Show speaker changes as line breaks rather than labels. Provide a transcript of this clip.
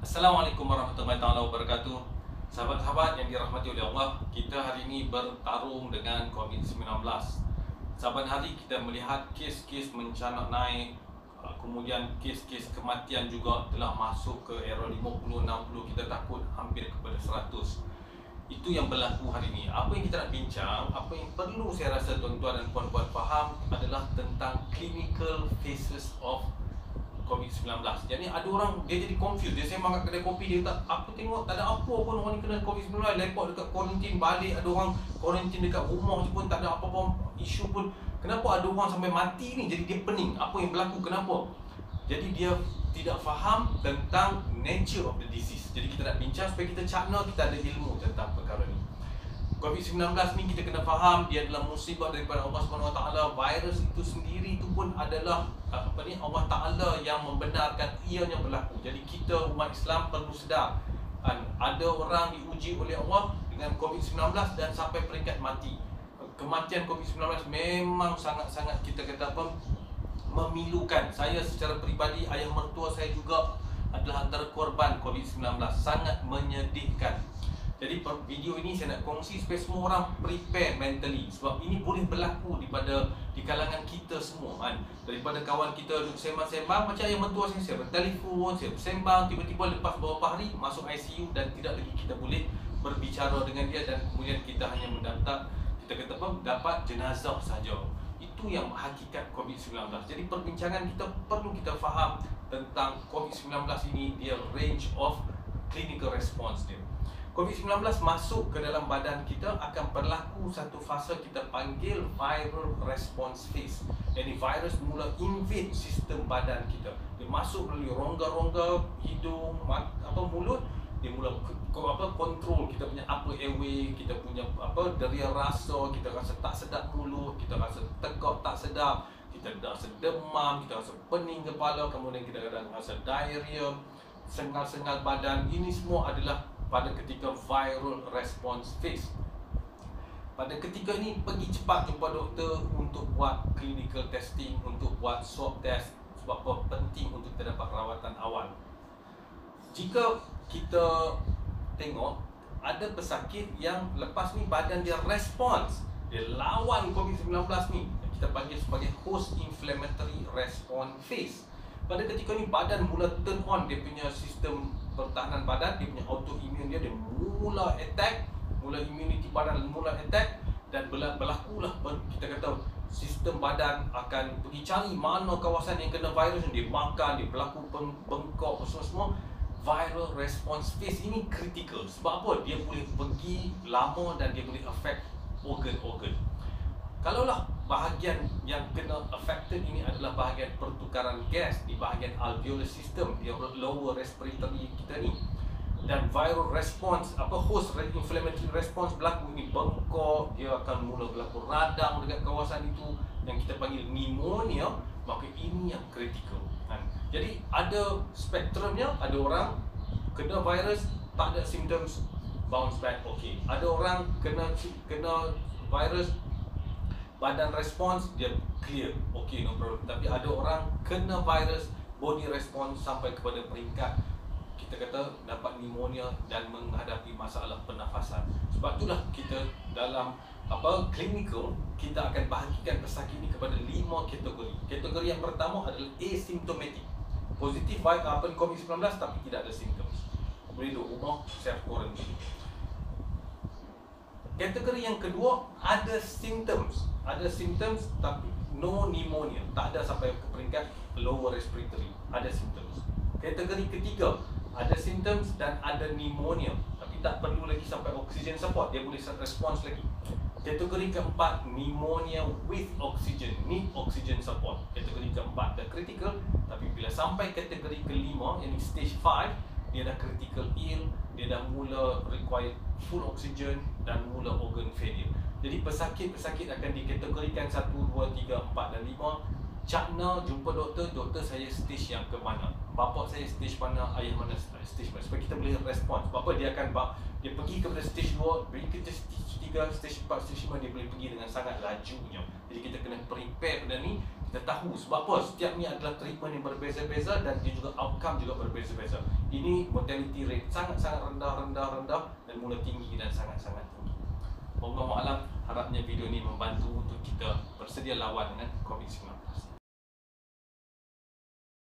Assalamualaikum warahmatullahi taala wabarakatuh. Sahabat-sahabat yang dirahmati oleh Allah, kita hari ini bertarung dengan COVID-19. Saban hari kita melihat kes-kes mencanak naik, kemudian kes-kes kematian juga telah masuk ke era 50, 60, kita takut hampir kepada 100. Itu yang berlaku hari ini. Apa yang kita nak bincang, apa yang perlu saya rasa tuan-tuan dan puan-puan faham adalah tentang clinical phases of COVID-19. Jadi ada orang dia jadi confused. Dia sembang kat kedai kopi dia tak, aku tengok tak ada apa pun orang ni kena COVID-19, lepot dekat kuarantin balik, ada orang kuarantin dekat rumah je pun tak ada apa-apa isu pun. Kenapa ada orang sampai mati ni? Jadi dia pening. Apa yang berlaku? Kenapa? Jadi dia tidak faham tentang nature of the disease. Jadi kita nak bincang supaya kita cakna kita ada ilmu tentang perkara ni. COVID-19 ni kita kena faham dia adalah musibah daripada Allah SWT. Virus itu sendiri itu pun adalah Allah Ta'ala yang membenarkan ianya berlaku. Jadi kita umat Islam perlu sedar, ada orang diuji oleh Allah dengan COVID-19 dan sampai peringkat mati. Kematian COVID-19 memang sangat-sangat kita kata apa, memilukan. Saya secara peribadi, ayah mertua saya juga adalah antara korban COVID-19. Sangat menyedihkan. Jadi video ini saya nak kongsi supaya semua orang prepare mentally, sebab ini boleh berlaku di kalangan kita semua kan. Daripada kawan kita duduk sembang-sembang macam yang mentua saya bertelefon, saya bersembang, tiba-tiba lepas beberapa hari masuk ICU dan tidak lagi kita boleh berbicara dengan dia, dan kemudian kita hanya mendapat, kita kata apa, dapat jenazah saja. Itu yang hakikat COVID-19. Jadi perbincangan kita perlu kita faham tentang COVID-19 ini, dia range of clinical response dia. COVID-19 masuk ke dalam badan kita akan berlaku satu fasa kita panggil viral response phase. Jadi virus mula invade sistem badan kita. Dia masuk melalui rongga-rongga hidung, mulut, dia mula kontrol kita punya upper airway, kita punya deria rasa, kita rasa tak sedap mulut, kita rasa tegak tak sedap, kita rasa demam, kita rasa pening kepala, kemudian kita kadang rasa diarrhea, sengal-sengal badan. Ini semua adalah pada ketika viral response phase. Pada ketika ini pergi cepat jumpa doktor untuk buat clinical testing, untuk buat swab test. Sebab apa? Penting untuk kita dapat rawatan awal. Jika kita tengok ada pesakit yang lepas ni badan dia respons, dia lawan COVID-19 ni, kita panggil sebagai host inflammatory response phase. Pada ketika ni badan mula turn on dia punya sistem pertahanan badan, dia punya autoimmune dia mula attack, mula immunity badan mula attack, dan berlakulah kita kata sistem badan akan pergi cari mana kawasan yang kena virus, dia makan, dia berlaku bengkok semua. Viral response phase ini critical. Sebab apa? Dia boleh pergi lama dan dia boleh affect organ-organ. Kalaulah bahagian yang kena affected ini adalah bahagian pertukaran gas di bahagian alveolar system, dia lower respiratory kita ni, dan viral response, host inflammatory response berlaku, ini bengkok, dia akan mula berlaku radang dekat kawasan itu yang kita panggil pneumonia, maka ini yang kritikal. Jadi ada spektrumnya, ada orang kena virus tak ada symptoms, bounce back okay. Ada orang kena virus, badan respons dia clear, okay, no problem. Tapi ada orang kena virus, body response sampai kepada peringkat kita kata dapat pneumonia dan menghadapi masalah pernafasan. Sebab itulah kita dalam clinical kita akan bahagikan pesakit ini kepada 5 kategori. Kategori yang pertama adalah asymptomatic, positif COVID-19 tapi tidak ada symptoms, boleh duduk rumah self quarantine. Kategori yang kedua ada symptoms tapi no pneumonia, tak ada sampai ke peringkat lower respiratory, ada symptoms. Kategori ketiga ada symptoms dan ada pneumonia tapi tak perlu lagi sampai oxygen support, dia boleh respons lagi. Kategori keempat pneumonia with oxygen, need oxygen support. Kategori keempat dah critical, tapi bila sampai kategori kelima, yang stage 5, dia dah critical ill, dia dah mula require full oxygen dan mula organ failure. Jadi pesakit-pesakit akan dikategorikan 1, 2, 3, 4 dan 5. Cakna jumpa doktor saya stage yang ke mana, bapa saya stage mana, ayah mana stage mana, supaya kita boleh respon. Sebab apa? Dia pergi kepada stage 2, pergi ke stage 3, stage 4, stage 5, dia boleh pergi dengan sangat lajunya. Jadi kita kena prepare benda ni, kita tahu sebab apa? Setiap ni adalah treatment yang berbeza-beza dan dia juga outcome juga berbeza-beza. Ini mortality rate sangat-sangat rendah dan mula tinggi dan sangat-sangat tinggi. Wallahualam, harapnya video ini membantu untuk kita bersedia lawan dengan COVID-19.